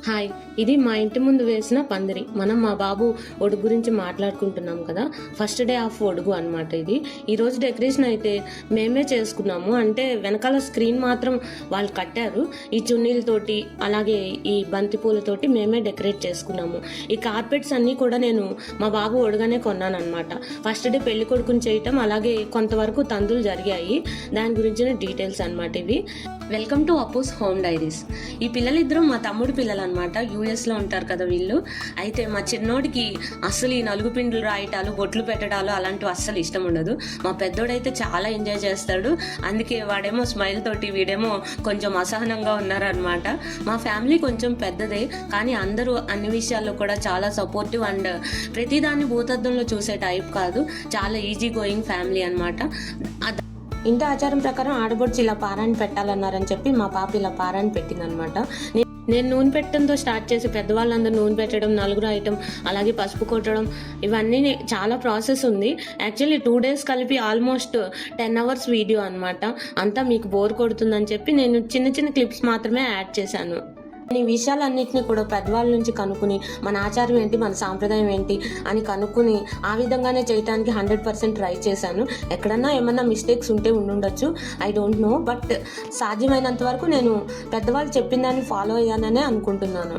Hi, ఇది మా ఇంటి ముందు వేసిన పందిరి. మనం మా బాబు ఒడుగు గురించి మాట్లాడుకుంటున్నాం కదా. ఫస్ట్ డే ఆఫ్ ఒడుగు అనమాట ఇది. ఈరోజు డెకరేషన్ అయితే మేమే చేసుకున్నాము. అంటే వెనకాల స్క్రీన్ మాత్రం వాళ్ళు కట్టారు. ఈ చున్నీలతోటి అలాగే ఈ బంతి పూలతోటి మేమే డెకరేట్ చేసుకున్నాము. ఈ కార్పెట్స్ అన్నీ కూడా నేను మా బాబు ఒడుగానే కొన్నాను అనమాట. ఫస్ట్ డే పెళ్లి కొడుకుని చేయటం, అలాగే కొంతవరకు తందులు జరిగాయి. దాని గురించిన డీటెయిల్స్ అనమాట ఇవి. Welcome to Appu's home diaries. ఈ పిల్లలిద్దరూ మా తమ్ముడు పిల్లలు అనమాట. యూఎస్లో ఉంటారు కదా వీళ్ళు. అయితే మా చిన్నోడికి అస్సలు ఈ నలుగు పిండులు రాయటాలు, బొట్లు పెట్టడాలు అలాంటివి అస్సలు ఇష్టం ఉండదు. మా పెద్దోడైతే చాలా ఎంజాయ్ చేస్తాడు. అందుకే వాడేమో స్మైల్ తోటి, వీడేమో కొంచెం అసహనంగా ఉన్నారనమాట. మా ఫ్యామిలీ కొంచెం పెద్దదే, కానీ అందరూ అన్ని విషయాల్లో కూడా చాలా సపోర్టివ్ అండ్ ప్రతిదాన్ని భూతద్దంలో చూసే టైప్ కాదు. చాలా ఈజీ గోయింగ్ ఫ్యామిలీ అనమాట. ఇంటి ఆచారం ప్రకారం ఆడబొడ్చి ఇలా పారాన్ని పెట్టాలన్నారని చెప్పి మా పాప ఇలా పారాన్ని పెట్టిందనమాట. నేను నూనె పెట్టడంతో స్టార్ట్ చేసి పెద్దవాళ్ళందరూ నూనె పెట్టడం, నలుగురు రాయటం, అలాగే పసుపు కొట్టడం, ఇవన్నీ చాలా ప్రాసెస్ ఉంది. యాక్చువల్లీ 2 days కలిపి ఆల్మోస్ట్ 10 hours వీడియో అనమాట. అంతా మీకు బోర్ కొడుతుందని చెప్పి నేను చిన్న చిన్న క్లిప్స్ మాత్రమే యాడ్ చేశాను. ఈ విషయాలన్నింటినీ కూడా పెద్దవాళ్ళ నుంచి కనుక్కుని మన ఆచారం ఏంటి, మన సాంప్రదాయం ఏంటి అని కనుక్కుని ఆ విధంగానే చేయడానికి 100% ట్రై చేశాను. ఎక్కడన్నా ఏమన్నా మిస్టేక్స్ ఉంటే ఉండుండొచ్చు, ఐ డోంట్ నో. బట్ సాధ్యమైనంత వరకు నేను పెద్దవాళ్ళు చెప్పిన దాన్ని ఫాలో అయ్యాననే అనుకుంటున్నాను.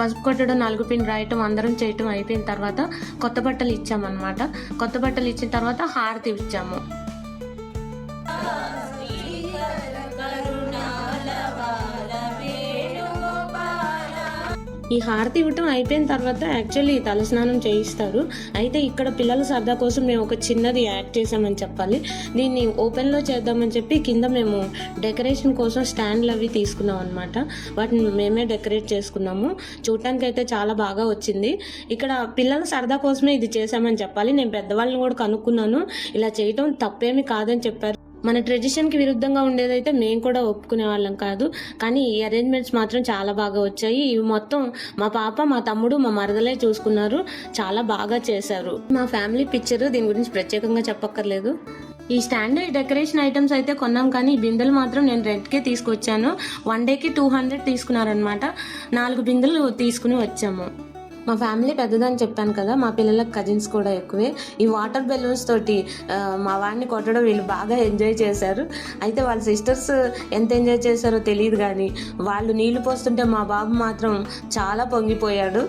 పసుపు కొట్టడం, నలుగు పిండి రాయటం అందరం చేయటం అయిపోయిన తర్వాత కొత్త బట్టలు ఇచ్చామన్నమాట. కొత్త బట్టలు ఇచ్చిన తర్వాత హారతి ఇచ్చాము. ఈ హారతి ఇవ్వటం అయిపోయిన తర్వాత యాక్చువల్లీ తలస్నానం చేయిస్తారు. అయితే ఇక్కడ పిల్లల సరదా కోసం మేము ఒక చిన్నది యాడ్ చేసామని చెప్పాలి. దీన్ని ఓపెన్లో చేద్దామని చెప్పి కింద మేము డెకరేషన్ కోసం స్టాండ్లు అవి తీసుకున్నాం అనమాట. వాటిని మేమే డెకరేట్ చేసుకున్నాము. చూడటానికి అయితే చాలా బాగా వచ్చింది. ఇక్కడ పిల్లల సరదా కోసమే ఇది చేసామని చెప్పాలి. నేను పెద్దవాళ్ళని కూడా కనుక్కున్నాను, ఇలా చేయటం తప్పేమి కాదని చెప్పారు. మన ట్రెడిషన్కి విరుద్ధంగా ఉండేదైతే మేము కూడా ఒప్పుకునే వాళ్ళం కాదు. కానీ ఈ అరేంజ్మెంట్స్ మాత్రం చాలా బాగా వచ్చాయి. ఇవి మొత్తం మా పాప, మా తమ్ముడు, మా మరదలే చూసుకున్నారు. చాలా బాగా చేశారు. మా ఫ్యామిలీ పిక్చర్, దీని గురించి ప్రత్యేకంగా చెప్పక్కర్లేదు. ఈ స్టాండ్ డెకరేషన్ ఐటమ్స్ అయితే కొన్నాం, కానీ ఈ బిందెలు మాత్రం నేను రెంట్కే తీసుకొచ్చాను. 1 dayకి 200 తీసుకున్నారనమాట. 4 బిందెలు తీసుకుని వచ్చాము. మా ఫ్యామిలీ పెద్దదని చెప్పాను కదా, మా పిల్లలకు కజిన్స్ కూడా ఎక్కువే. ఈ వాటర్ బెలూన్స్ తోటి మా వాడిని కొట్టడం వీళ్ళు బాగా ఎంజాయ్ చేశారు. అయితే వాళ్ళ సిస్టర్స్ ఎంత ఎంజాయ్ చేశారో తెలియదు, కానీ వాళ్ళు నీళ్లు పోస్తుంటే మా బాబు మాత్రం చాలా పొంగిపోయాడు.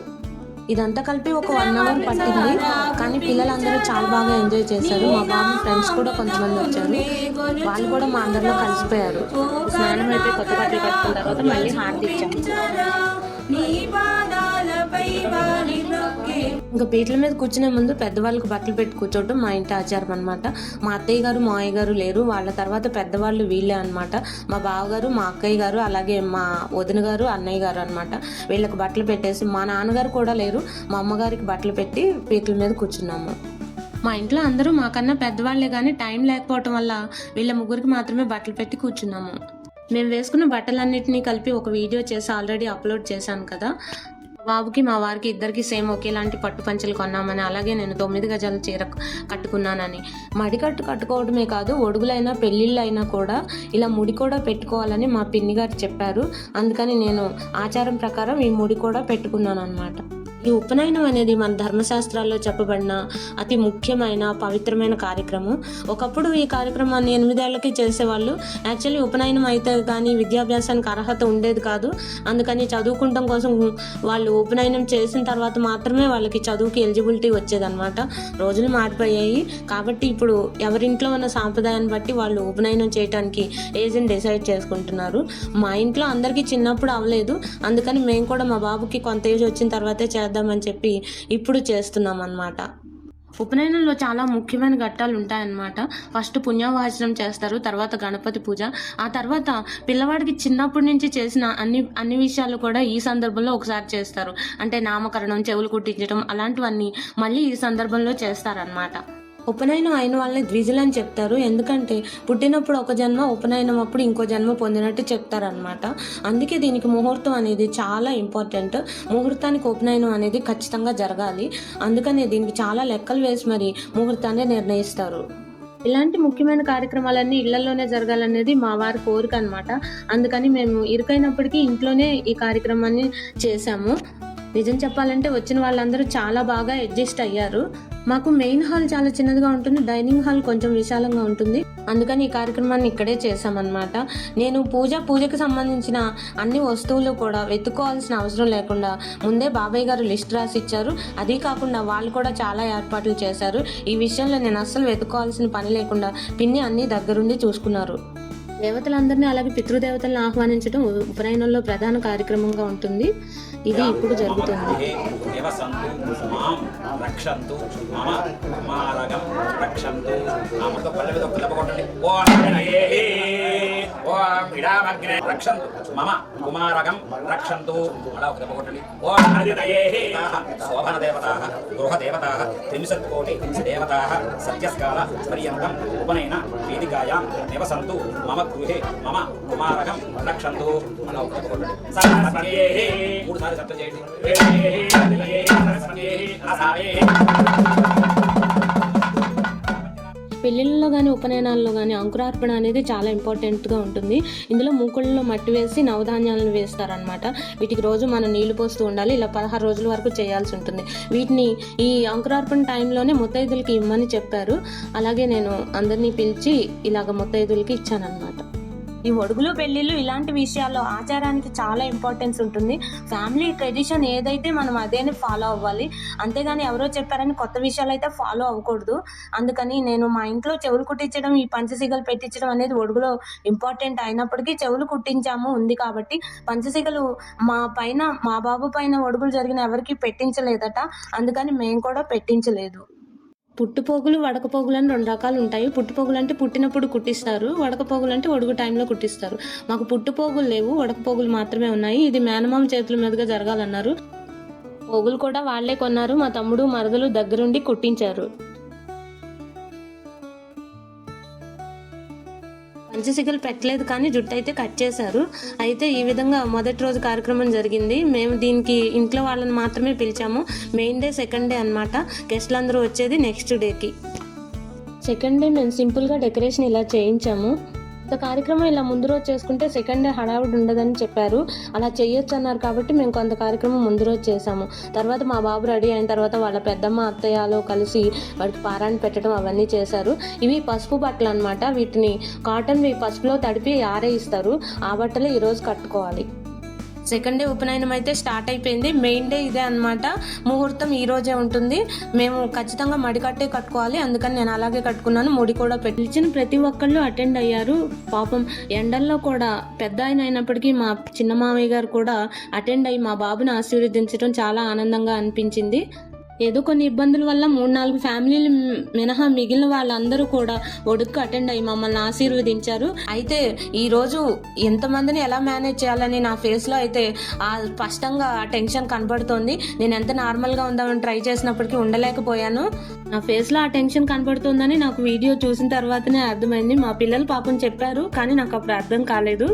ఇదంతా కలిపి ఒక 1 hour పట్టింది, కానీ పిల్లలందరూ చాలా బాగా ఎంజాయ్ చేశారు. మా బాబు ఫ్రెండ్స్ కూడా కొంతమంది వచ్చారు, వాళ్ళు కూడా మా అందరిలో కలిసిపోయారు. స్నానం అయిపోయి కొత్త బట్టలు కట్టుకున్న తర్వాత మళ్ళీ హారతి ఇచ్చాము. ఇంకా పీటల మీద కూర్చునే ముందు పెద్దవాళ్ళకి బట్టలు పెట్టి కూర్చోవటం మా ఇంటి ఆచారం అనమాట. మా అత్తయ్య గారు, మావయ్య గారు లేరు, వాళ్ళ తర్వాత పెద్దవాళ్ళు వీళ్ళే అనమాట. మా బావగారు, మా అక్కయ్య గారు, అలాగే మా వదిన గారు, అన్నయ్య గారు అనమాట. వీళ్ళకి బట్టలు పెట్టేసి, మా నాన్నగారు కూడా లేరు, మా అమ్మగారికి బట్టలు పెట్టి పీటల మీద కూర్చున్నాము. మా ఇంట్లో అందరూ మాకన్నా పెద్దవాళ్లే, కానీ టైం లేకపోవటం వల్ల వీళ్ళ ముగ్గురికి మాత్రమే బట్టలు పెట్టి కూర్చున్నాము. మేము వేసుకున్న బట్టలన్నిటినీ కలిపి ఒక వీడియో చేసి ఆల్రెడీ అప్లోడ్ చేశాను కదా. బాబుకి, మా వారికి ఇద్దరికి సేమ్ ఒకేలాంటి పట్టు పంచలు కొన్నామని, అలాగే నేను 9 గజాల చీర కట్టుకున్నానని. మడికట్టు కట్టుకోవడమే కాదు, ఒడుగులైనా పెళ్ళిళ్ళు అయినా కూడా ఇలా ముడి కూడా పెట్టుకోవాలని మా పిన్ని గారు చెప్పారు. అందుకని నేను ఆచారం ప్రకారం ఈ ముడి కూడా పెట్టుకున్నాను అనమాట. ఈ ఉపనయనం అనేది మన ధర్మశాస్త్రాల్లో చెప్పబడిన అతి ముఖ్యమైన పవిత్రమైన కార్యక్రమం. ఒకప్పుడు ఈ కార్యక్రమాన్ని 8 ఏళ్లకి చేసేవాళ్ళు. యాక్చువల్లీ ఉపనయనం అయితే కానీ విద్యాభ్యాసానికి అర్హత ఉండేది కాదు. అందుకని చదువుకుంటాం కోసం వాళ్ళు ఉపనయనం చేసిన తర్వాత మాత్రమే వాళ్ళకి చదువుకి ఎలిజిబిలిటీ వచ్చేదన్నమాట. రోజులు మారిపోయాయి కాబట్టి ఇప్పుడు ఎవరింట్లో ఉన్న సాంప్రదాయాన్ని బట్టి వాళ్ళు ఉపనయనం చేయడానికి ఏజ్ని డిసైడ్ చేసుకుంటున్నారు. మా ఇంట్లో అందరికీ చిన్నప్పుడు అవ్వలేదు, అందుకని మేము కూడా మా బాబుకి కొంత ఏజ్ వచ్చిన తర్వాతే చేద్దామని చెప్పి ఇప్పుడు చేస్తున్నాం అన్నమాట. ఉపనయనంలో చాలా ముఖ్యమైన ఘట్టాలు ఉంటాయన్నమాట. ఫస్ట్ పుణ్యవాచనం చేస్తారు, తర్వాత గణపతి పూజ, ఆ తర్వాత పిల్లవాడికి చిన్నప్పటి నుంచి చేసిన అన్ని విషయాలు కూడా ఈ సందర్భంలో ఒకసారి చేస్తారు. అంటే నామకరణం, చెవులు కుట్టించడం, అలాంటివన్నీ మళ్ళీ ఈ సందర్భంలో చేస్తారనమాట. ఉపనయనం అయిన వాళ్ళని ద్విజులు అని చెప్తారు. ఎందుకంటే పుట్టినప్పుడు ఒక జన్మ, ఉపనయనం అప్పుడు ఇంకో జన్మ పొందినట్టు చెప్తారనమాట. అందుకే దీనికి ముహూర్తం అనేది చాలా ఇంపార్టెంట్. ముహూర్తానికి ఉపనయనం అనేది ఖచ్చితంగా జరగాలి. అందుకనే దీనికి చాలా లెక్కలు వేసి మరి ముహూర్తాన్ని నిర్ణయిస్తారు. ఇలాంటి ముఖ్యమైన కార్యక్రమాలన్నీ ఇళ్లలోనే జరగాలనేది మా వారి కోరిక అనమాట. అందుకని మేము ఇరుకైనప్పటికీ ఇంట్లోనే ఈ కార్యక్రమాన్ని చేశాము. నిజం చెప్పాలంటే వచ్చిన వాళ్ళందరూ చాలా బాగా అడ్జస్ట్ అయ్యారు. మాకు మెయిన్ హాల్ చాలా చిన్నదిగా ఉంటుంది, డైనింగ్ హాల్ కొంచెం విశాలంగా ఉంటుంది. అందుకని ఈ కార్యక్రమాన్ని ఇక్కడే చేశామన్నమాట. నేను పూజకి సంబంధించిన అన్ని వస్తువులు కూడా వెతుక్కోవాల్సిన అవసరం లేకుండా ముందే బాబాయ్ గారు లిస్ట్ రాసి ఇచ్చారు. అదీ కాకుండా వాళ్ళు కూడా చాలా ఏర్పాట్లు చేశారు. ఈ విషయంలో నేను అస్సలు వెతుక్కోవాల్సిన పని లేకుండా పిన్ని అన్నీ దగ్గరుండి చూసుకున్నారు. దేవతలందరినీ అలాగే పితృదేవతలను ఆహ్వానించడం ఉపనయనంలో ప్రధాన కార్యక్రమంగా ఉంటుంది. ఇది ఇప్పుడు జరుగుతుంది. ఉపనయన వేదికాయాం నివసంతు మమ గృహే మమ కుమారకం రక్షంతు. మూడు సార్లు శబ్దం చేయండి. పెళ్ళిళ్ళలో కానీ ఉపనయనాల్లో కానీ అంకురార్పణ అనేది చాలా ఇంపార్టెంట్గా ఉంటుంది. ఇందులో మూకుళ్ళలో మట్టి వేసి నవధాన్యాలను వేస్తారనమాట. వీటికి రోజు మనం నీళ్లు పోస్తూ ఉండాలి. ఇలా 16 రోజుల వరకు చేయాల్సి ఉంటుంది. వీటిని ఈ అంకురార్పణ టైంలోనే ముత్తైదులకి ఇమ్మని చెప్పారు. అలాగే నేను అందరినీ పిలిచి ఇలాగ ముత్తైదులకి ఇచ్చానన్నమాట. ఈ ఒడుగులు పెళ్ళిళ్ళు ఇలాంటి విషయాల్లో ఆచారానికి చాలా ఇంపార్టెన్స్ ఉంటుంది. ఫ్యామిలీ ట్రెడిషన్ ఏదైతే మనం అదేనే ఫాలో అవ్వాలి. అంతేగాని ఎవరో చెప్పారని కొత్త విషయాలు అయితే ఫాలో అవ్వకూడదు. అందుకని నేను మా ఇంట్లో చెవులు కుట్టించడం, ఈ పంచసిగలు పెట్టించడం అనేది ఒడుగులో ఇంపార్టెంట్ అయినప్పటికీ చెవులు కుట్టించాము ఉంది కాబట్టి పంచసిగలు మా బాబు పైన ఒడుగులు జరిగిన ఎవరికి పెట్టించలేదట. అందుకని మేము కూడా పెట్టించలేదు. పుట్టుపోగులు వడకపోగులు అని 2 రకాలు ఉంటాయి. పుట్టుపోగులు అంటే పుట్టినప్పుడు కుట్టిస్తారు, వడకపోగులు అంటే ఒడుగు టైంలో కుట్టిస్తారు. మాకు పుట్టుపోగులు లేవు, వడకపోగులు మాత్రమే ఉన్నాయి. ఇది మేనమామ చేతుల మీదుగా జరగాలన్నారు. పోగులు కూడా వాళ్లే కొన్నారు. మా తమ్ముడు మరదలు దగ్గరుండి కుట్టించారు. పంచసిగలు పెట్టలేదు కానీ జుట్టు అయితే కట్ చేశారు. అయితే ఈ విధంగా మొదటి రోజు కార్యక్రమం జరిగింది. మేము దీనికి ఇంట్లో వాళ్ళని మాత్రమే పిలిచాము. మెయిన్ డే సెకండ్ డే అనమాట. గెస్ట్లు అందరూ వచ్చేది నెక్స్ట్ డేకి. సెకండ్ డే మేము సింపుల్గా డెకరేషన్ ఇలా చేయించాము. కార్యక్రమం ఇలా ముందు రోజు చేసుకుంటే సెకండ్ డే హడావుడి ఉండదని చెప్పారు. అలా చేయొచ్చు అన్నారు కాబట్టి మేము కొంత కార్యక్రమం ముందు రోజు చేసాము. తర్వాత మా బాబు రెడీ అయిన తర్వాత వాళ్ళ పెద్దమ్మ అత్తయ్యలో కలిసి వాడికి పారాన్ని పెట్టడం అవన్నీ చేశారు. ఇవి పసుపు బట్టలు అనమాట. వీటిని కాటన్ పసుపులో తడిపి ఆరేయిస్తారు. ఆ బట్టలు ఈరోజు కట్టుకోవాలి. సెకండ్ డే ఉపనయనం అయితే స్టార్ట్ అయిపోయింది. మెయిన్ డే ఇదే అనమాట. ముహూర్తం ఈ రోజే ఉంటుంది. మేము ఖచ్చితంగా మడికట్టే కట్టుకోవాలి. అందుకని నేను అలాగే కట్టుకున్నాను. ముడి కూడా పిలిచిన ప్రతి ఒక్కళ్ళు అటెండ్ అయ్యారు. పాపం ఎండల్లో కూడా పెద్ద ఆయన అయినప్పటికీ మా చిన్న మామయ్య గారు కూడా అటెండ్ అయ్యి మా బాబుని ఆశీర్వదించడం చాలా ఆనందంగా అనిపించింది. ఏదో కొన్ని ఇబ్బందుల వల్ల 3-4 ఫ్యామిలీలు మినహా మిగిలిన వాళ్ళందరూ కూడా ఒడుక్కు అటెండ్ అయ్యి మమ్మల్ని ఆశీర్వదించారు. అయితే ఈరోజు ఎంతమందిని ఎలా మేనేజ్ చేయాలని నా ఫేస్లో అయితే స్పష్టంగా టెన్షన్ కనబడుతోంది. నేను ఎంత నార్మల్గా ఉందామని ట్రై చేసినప్పటికీ ఉండలేకపోయాను. నా ఫేస్లో ఆ టెన్షన్ కనబడుతుందని నాకు వీడియో చూసిన తర్వాతనే అర్థమైంది. మా పిల్లలు పాపం చెప్పారు కానీ నాకు అప్పుడు అర్థం కాలేదు.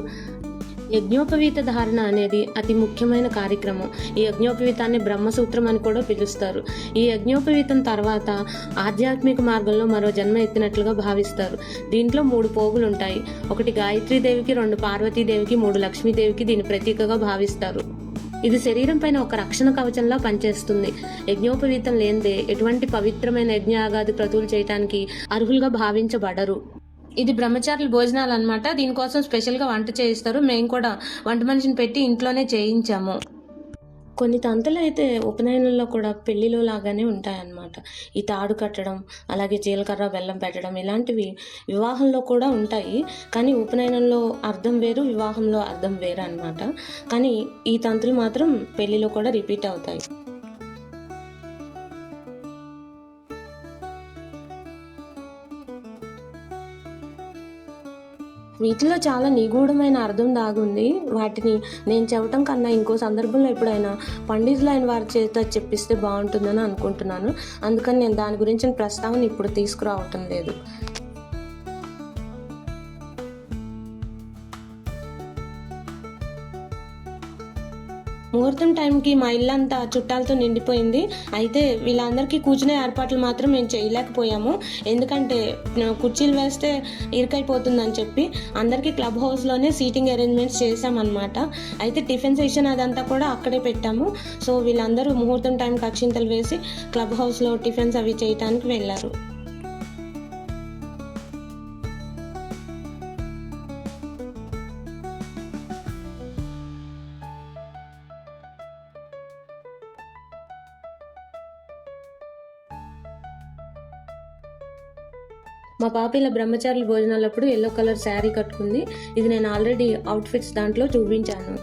యజ్ఞోపవీత ధారణ అనేది అతి ముఖ్యమైన కార్యక్రమం. ఈ యజ్ఞోపవీతాన్ని బ్రహ్మసూత్రం అని కూడా పిలుస్తారు. ఈ యజ్ఞోపవీతం తర్వాత ఆధ్యాత్మిక మార్గంలో మరో జన్మ ఎత్తినట్లుగా భావిస్తారు. దీంట్లో 3 పోగులు ఉంటాయి. 1 గాయత్రీదేవికి, 2 పార్వతీదేవికి, 3 లక్ష్మీదేవికి దీని ప్రతీకగా భావిస్తారు. ఇది శరీరం పైన ఒక రక్షణ కవచంలా పనిచేస్తుంది. యజ్ఞోపవీతం లేనిదే ఎటువంటి పవిత్రమైన యజ్ఞయాగాది క్రతువులు చేయడానికి అర్హులుగా భావించబడరు. ఇది బ్రహ్మచారుల భోజనాలు అనమాట. దీనికోసం స్పెషల్గా వంట చేయిస్తారు. మేము కూడా వంట మనిషిని పెట్టి ఇంట్లోనే చేయించాము. కొన్ని తంతులు అయితే ఉపనయనంలో కూడా పెళ్లిలో లాగానే ఉంటాయన్నమాట. ఈ తాడు కట్టడం, అలాగే జీలకర్ర బెల్లం పెట్టడం ఇలాంటివి వివాహంలో కూడా ఉంటాయి. కానీ ఉపనయనంలో అర్థం వేరు, వివాహంలో అర్థం వేరు అనమాట. కానీ ఈ తంతులు మాత్రం పెళ్లిలో కూడా రిపీట్ అవుతాయి. వీటిలో చాలా నిగూఢమైన అర్థం దాగుంది. వాటిని నేను చెప్పటం కన్నా ఇంకో సందర్భంలో ఎప్పుడైనా పండితులైన వారి చేత చెప్పిస్తే బాగుంటుందని అనుకుంటున్నాను. అందుకని నేను దాని గురించిన ప్రస్తావన ఇప్పుడు తీసుకురావటం లేదు. ముహూర్తం ముహూర్తం టైంకి మా ఇల్లంతా చుట్టాలతో నిండిపోయింది. అయితే వీళ్ళందరికీ కూర్చునే ఏర్పాట్లు మాత్రం మేము చేయలేకపోయాము. ఎందుకంటే కుర్చీలు వేస్తే ఇరుకైపోతుందని చెప్పి అందరికీ క్లబ్ హౌస్లోనే సీటింగ్ అరేంజ్మెంట్స్ చేసామన్నమాట. అయితే టిఫిన్ సెషన్ అదంతా కూడా అక్కడే పెట్టాము. సో వీళ్ళందరూ ముహూర్తం టైంకి అక్షింతలు వేసి క్లబ్ హౌస్లో టిఫిన్స్ అవి చేయడానికి వెళ్ళారు. మా పాప ఇలా బ్రహ్మచారుల భోజనాలప్పుడు ఎల్లో కలర్ శారీ కట్టుకుంది. ఇది నేను ఆల్రెడీ అవుట్ఫిట్స్ దాంట్లో చూపించాను.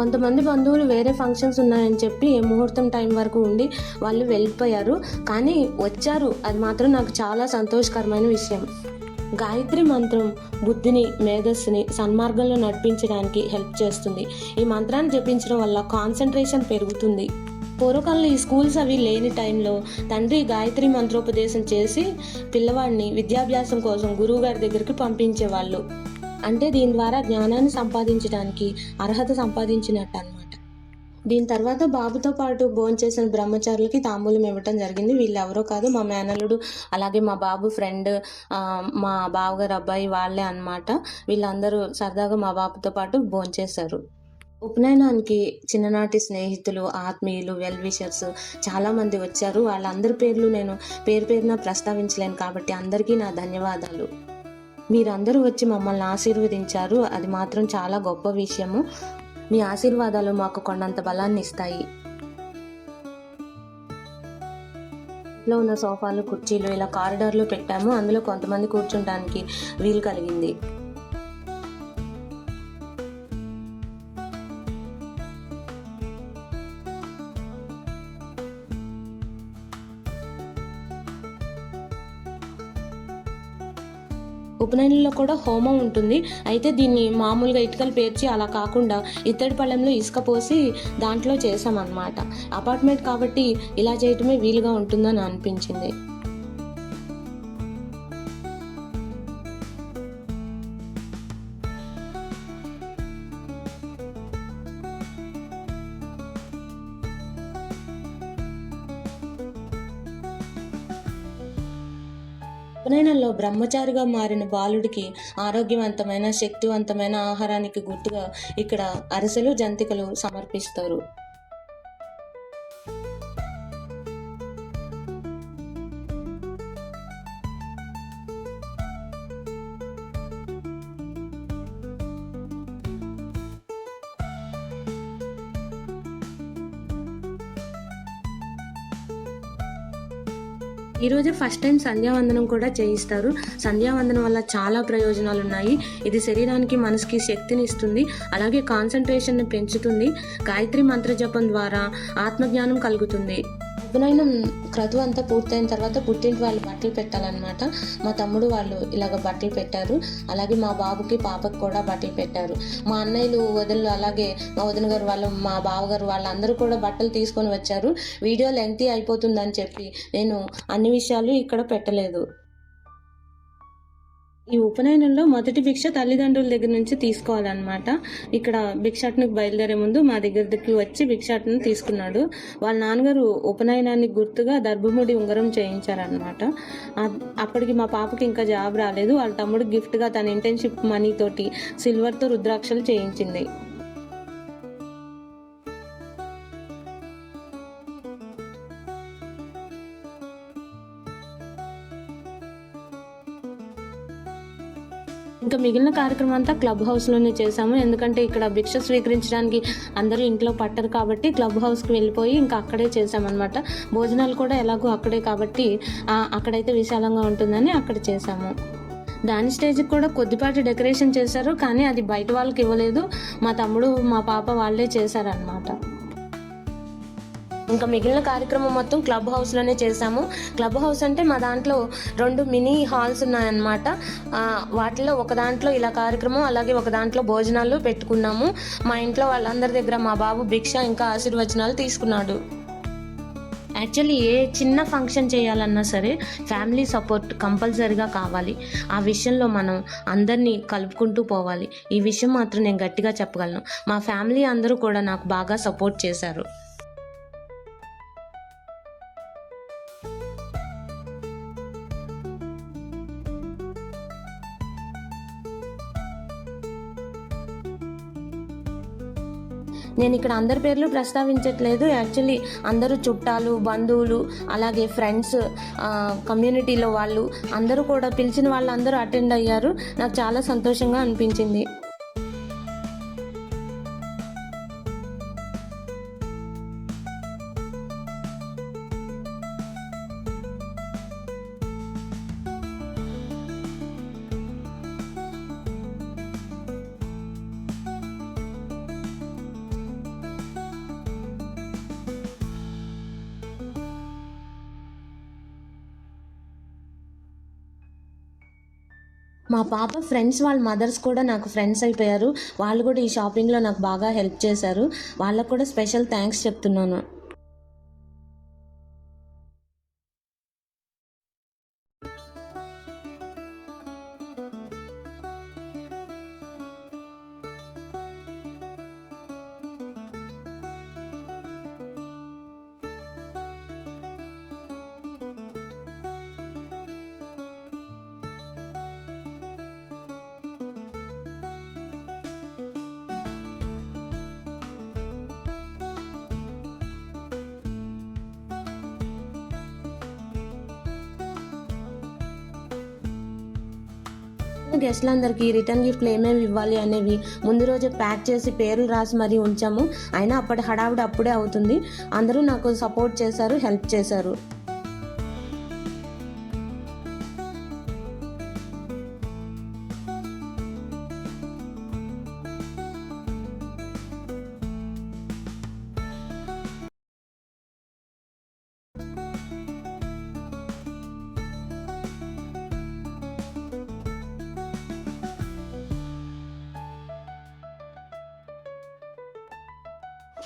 కొంతమంది బంధువులు వేరే ఫంక్షన్స్ ఉన్నాయని చెప్పి ముహూర్తం టైం వరకు ఉండి వాళ్ళు వెళ్ళిపోయారు. కానీ వచ్చారు, అది మాత్రం నాకు చాలా సంతోషకరమైన విషయం. గాయత్రి మంత్రం బుద్ధిని, మేధస్సుని సన్మార్గంలో నడిపించడానికి హెల్ప్ చేస్తుంది. ఈ మంత్రాన్ని జపించడం వల్ల కాన్సన్ట్రేషన్ పెరుగుతుంది. పూర్వకాలంలో ఈ స్కూల్స్ అవి లేని టైంలో తండ్రి గాయత్రి మంత్రోపదేశం చేసి పిల్లవాడిని విద్యాభ్యాసం కోసం గురువు గారి దగ్గరికి పంపించేవాళ్ళు. అంటే దీని ద్వారా జ్ఞానాన్ని సంపాదించడానికి అర్హత సంపాదించినట్టు అనమాట. దీని తర్వాత బాబుతో పాటు భోంచేసిన బ్రహ్మచారులకి తాంబూలం ఇవ్వటం జరిగింది. వీళ్ళు ఎవరో కాదు, మా మేనల్లుడు అలాగే మా బాబు ఫ్రెండ్, మా బావగారు అబ్బాయి వాళ్ళే అన్నమాట. వీళ్ళందరూ సరదాగా మా బాబుతో పాటు భోంచేశారు. ఉపనయనానికి చిన్ననాటి స్నేహితులు, ఆత్మీయులు, వెల్ విషర్స్ చాలామంది వచ్చారు. వాళ్ళందరి పేర్లు నేను పేరున ప్రస్తావించలేను కాబట్టి అందరికీ నా ధన్యవాదాలు. మీరందరూ వచ్చి మమ్మల్ని ఆశీర్వదించారు, అది మాత్రం చాలా గొప్ప విషయము. మీ ఆశీర్వాదాలు మాకు కొండంత బలాన్ని ఇస్తాయి. ఇంట్లో ఉన్న సోఫాలు, కుర్చీలు ఇలా కారిడార్లో పెట్టాము. అందులో కొంతమంది కూర్చుంటానికి వీలు కలిగింది. ఉపనయనంలో కూడా హోమం ఉంటుంది. అయితే దీన్ని మామూలుగా ఇటుకలు పేర్చి అలా కాకుండా ఇత్తడి పళ్ళెంలో ఇసుక పోసి దాంట్లో చేసామన్నమాట. అపార్ట్మెంట్ కాబట్టి ఇలా చేయటమే వీలుగా ఉంటుందని అనిపించింది. ఉపనయనంలో బ్రహ్మచారిగా మారిన బాలుడికి ఆరోగ్యవంతమైన, శక్తివంతమైన ఆహారానికి గుర్తుగా ఇక్కడ అరిసెలు, జంతికలు సమర్పిస్తారు. ఈరోజే ఫస్ట్ టైం సంధ్యావందనం కూడా చేయిస్తారు. సంధ్యావందనం వల్ల చాలా ప్రయోజనాలు ఉన్నాయి. ఇది శరీరానికి, మనసుకి శక్తిని ఇస్తుంది, అలాగే కాన్సన్ట్రేషన్ని పెంచుతుంది. గాయత్రి మంత్ర జపం ద్వారా ఆత్మజ్ఞానం కలుగుతుంది. ఉపనయనం క్రతువు అంతా పూర్తయిన తర్వాత పుట్టింటి వాళ్ళు బట్టలు పెట్టాలన్నమాట. మా తమ్ముడు వాళ్ళు ఇలాగ బట్టలు పెట్టారు. అలాగే మా బాబుకి, పాపకి కూడా బట్టలు పెట్టారు. మా అన్నయ్యలు, వదినలు, అలాగే మా వదిన గారు వాళ్ళు, మా బావగారు వాళ్ళందరూ కూడా బట్టలు తీసుకొని వచ్చారు. వీడియో లెంగ్తీ అయిపోతుందని చెప్పి నేను అన్ని విషయాలు ఇక్కడ పెట్టలేదు. ఈ ఉపనయనంలో మొదటి భిక్ష తల్లిదండ్రుల దగ్గర నుంచి తీసుకోవాలన్నమాట. ఇక్కడ భిక్షాటనకు బయలుదేరే ముందు మా దగ్గరికి వచ్చి భిక్షాటన తీసుకున్నాడు. వాళ్ళ నాన్నగారు ఉపనయనానికి గుర్తుగా దర్భముడి ఉంగరం చేయించారనమాట. అప్పటికి మా పాపకి ఇంకా జాబ్ రాలేదు. వాళ్ళ తమ్ముడు గిఫ్ట్గా తన ఇంటర్న్షిప్ మనీ తోటి సిల్వర్తో రుద్రాక్షలు చేయించింది. ఇంకా మిగిలిన కార్యక్రమం అంతా క్లబ్ హౌస్లోనే చేసాము. ఎందుకంటే ఇక్కడ భిక్ష స్వీకరించడానికి అందరూ ఇంట్లో పట్టరు కాబట్టి క్లబ్ హౌస్కి వెళ్ళిపోయి ఇంకా అక్కడే చేసామన్నమాట. భోజనాలు కూడా ఎలాగో అక్కడే కాబట్టి అక్కడైతే విశాలంగా ఉంటుందని అక్కడ చేసాము. డాన్స్ స్టేజ్కి కూడా కొద్దిపాటి డెకరేషన్ చేశారు, కానీ అది బయట వాళ్ళకి ఇవ్వలేదు. మా తమ్ముడు, మా పాప వాళ్ళే చేశారనమాట. ఇంకా మిగిలిన కార్యక్రమం మొత్తం క్లబ్ హౌస్లోనే చేసాము. క్లబ్ హౌస్ అంటే మా దాంట్లో 2 మినీ హాల్స్ ఉన్నాయన్నమాట. వాటిలో ఒక దాంట్లో ఇలా కార్యక్రమం, అలాగే ఒక దాంట్లో భోజనాలు పెట్టుకున్నాము. మా ఇంట్లో వాళ్ళందరి దగ్గర మా బాబు భిక్ష ఇంకా ఆశీర్వచనాలు తీసుకున్నాడు. యాక్చువల్లీ ఏ చిన్న ఫంక్షన్ చేయాలన్నా సరే ఫ్యామిలీ సపోర్ట్ కంపల్సరీగా కావాలి. ఆ విషయంలో మనం అందరినీ కలుపుకుంటూ పోవాలి. ఈ విషయం మాత్రం నేను గట్టిగా చెప్పగలను. మా ఫ్యామిలీ అందరూ కూడా నాకు బాగా సపోర్ట్ చేశారు. నేను ఇక్కడ అందరి పేర్లు ప్రస్తావించట్లేదు. యాక్చువల్లీ అందరూ చుట్టాలు, బంధువులు, అలాగే ఫ్రెండ్స్, కమ్యూనిటీలో వాళ్ళు అందరూ కూడా, పిలిచిన వాళ్ళందరూ అటెండ్ అయ్యారు. నాకు చాలా సంతోషంగా అనిపించింది. మా పాప ఫ్రెండ్స్ వాళ్ళ మదర్స్ కూడా నాకు ఫ్రెండ్స్ అయిపోయారు. వాళ్ళు కూడా ఈ షాపింగ్లో నాకు బాగా హెల్ప్ చేశారు. వాళ్ళకు కూడా స్పెషల్ థ్యాంక్స్ చెప్తున్నాను. గెస్ట్లందరికీ రిటర్న్ గిఫ్ట్లు ఏమేమి ఇవ్వాలి అనేవి ముందు రోజే ప్యాక్ చేసి పేర్లు రాసి మరీ ఉంచాము. అయినా అప్పటి హడావిడి అప్పుడే అవుతుంది. అందరూ నాకు సపోర్ట్ చేశారు, హెల్ప్ చేశారు.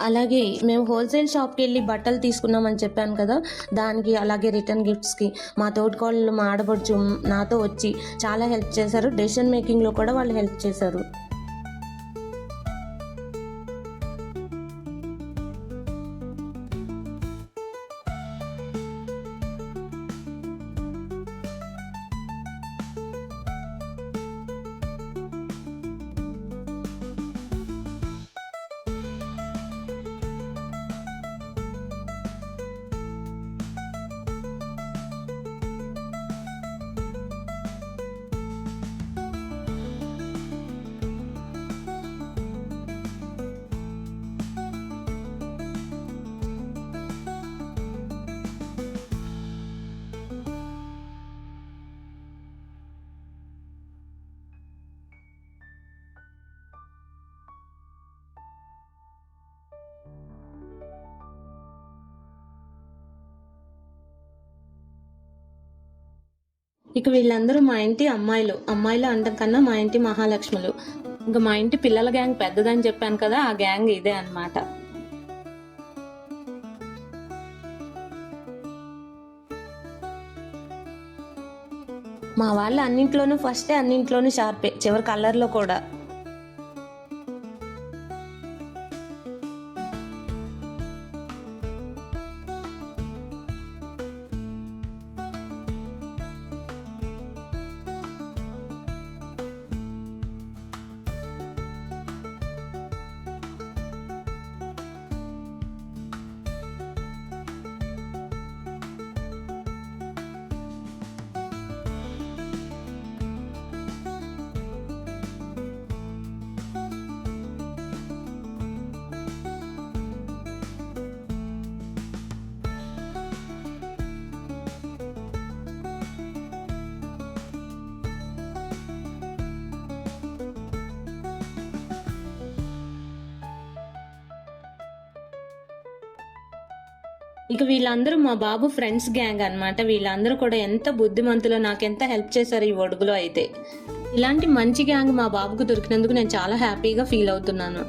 అలాగే మేము హోల్సేల్ షాప్కి వెళ్ళి బట్టలు తీసుకున్నామని చెప్పాను కదా, దానికి అలాగే రిటర్న్ గిఫ్ట్స్కి మా తోటికోళ్ళు, మా ఆడపడుచు నాతో వచ్చి చాలా హెల్ప్ చేశారు. డెసిషన్ మేకింగ్లో కూడా వాళ్ళు హెల్ప్ చేశారు. ఇక వీళ్ళందరూ మా ఇంటి అమ్మాయిలు అంటం కన్నా మా ఇంటి మహాలక్ష్ములు. ఇంకా మా ఇంటి పిల్లల గ్యాంగ్ పెద్దదని చెప్పాను కదా, ఆ గ్యాంగ్ ఇదే అన్నమాట. మా వాళ్ళు అన్నింట్లోనూ ఫస్టే, అన్నింట్లోనూ షార్పే, చివరి కలర్లో కూడా. ఇక వీళ్ళందరూ మా బాబు ఫ్రెండ్స్ గ్యాంగ్ అన్నమాట. వీళ్ళందరూ కూడా ఎంత బుద్ధిమంతులో, నాకెంత హెల్ప్ చేశారు ఈ ఒడుగులో అయితే. ఇలాంటి మంచి గ్యాంగ్ మా బాబుకు దొరికినందుకు నేను చాలా హ్యాపీగా ఫీల్ అవుతున్నాను.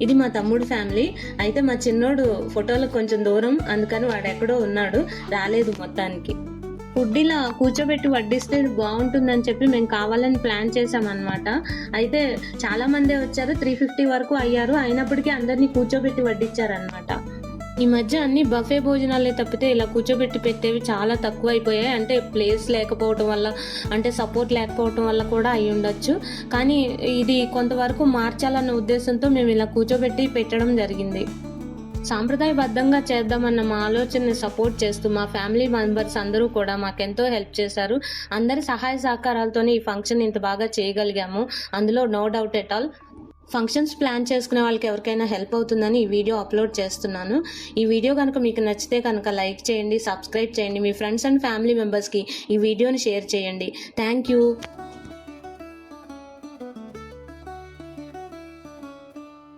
ఇది మా తమ్ముడు ఫ్యామిలీ. అయితే మా చిన్నోడు ఫోటోలకు కొంచెం దూరం, అందుకని వాడు ఎక్కడో ఉన్నాడు, రాలేదు మొత్తానికి. ఫుడ్ ఇలా కూర్చోబెట్టి వడ్డిస్తే బాగుంటుందని చెప్పి మేము కావాలని ప్లాన్ చేసామన్నమాట. అయితే చాలా మందే వచ్చారు, 350 వరకు అయ్యారు. అయినప్పటికీ అందరినీ కూర్చోబెట్టి వడ్డించారనమాట. ఈ మధ్య అన్ని బఫే భోజనాలే తప్పితే ఇలా కూర్చోబెట్టి పెట్టేవి చాలా తక్కువ అయిపోయాయి. అంటే ప్లేస్ లేకపోవటం వల్ల, అంటే సపోర్ట్ లేకపోవటం వల్ల కూడా అయి ఉండొచ్చు. కానీ ఇది కొంతవరకు మార్చాలన్న ఉద్దేశంతో మేము ఇలా కూర్చోబెట్టి పెట్టడం జరిగింది. సాంప్రదాయబద్ధంగా చేద్దామన్న మా ఆలోచనని సపోర్ట్ చేస్తూ మా ఫ్యామిలీ మెంబర్స్ అందరూ కూడా మాకెంతో హెల్ప్ చేశారు. అందరి సహాయ సహకారాలతోనే ఈ ఫంక్షన్ ఇంత బాగా చేయగలిగాము, అందులో no doubt at all. Functions plan చేసుకునే వాళ్ళకి ఎవరికైనా హెల్ప్ అవుతుందని ఈ వీడియో అప్లోడ్ చేస్తున్నాను. ఈ వీడియో కనుక మీకు నచ్చితే కనుక లైక్ చేయండి, సబ్స్క్రైబ్ చేయండి, మీ ఫ్రెండ్స్ అండ్ ఫ్యామిలీ మెంబర్స్కి ఈ వీడియోని షేర్ చేయండి. Thank you.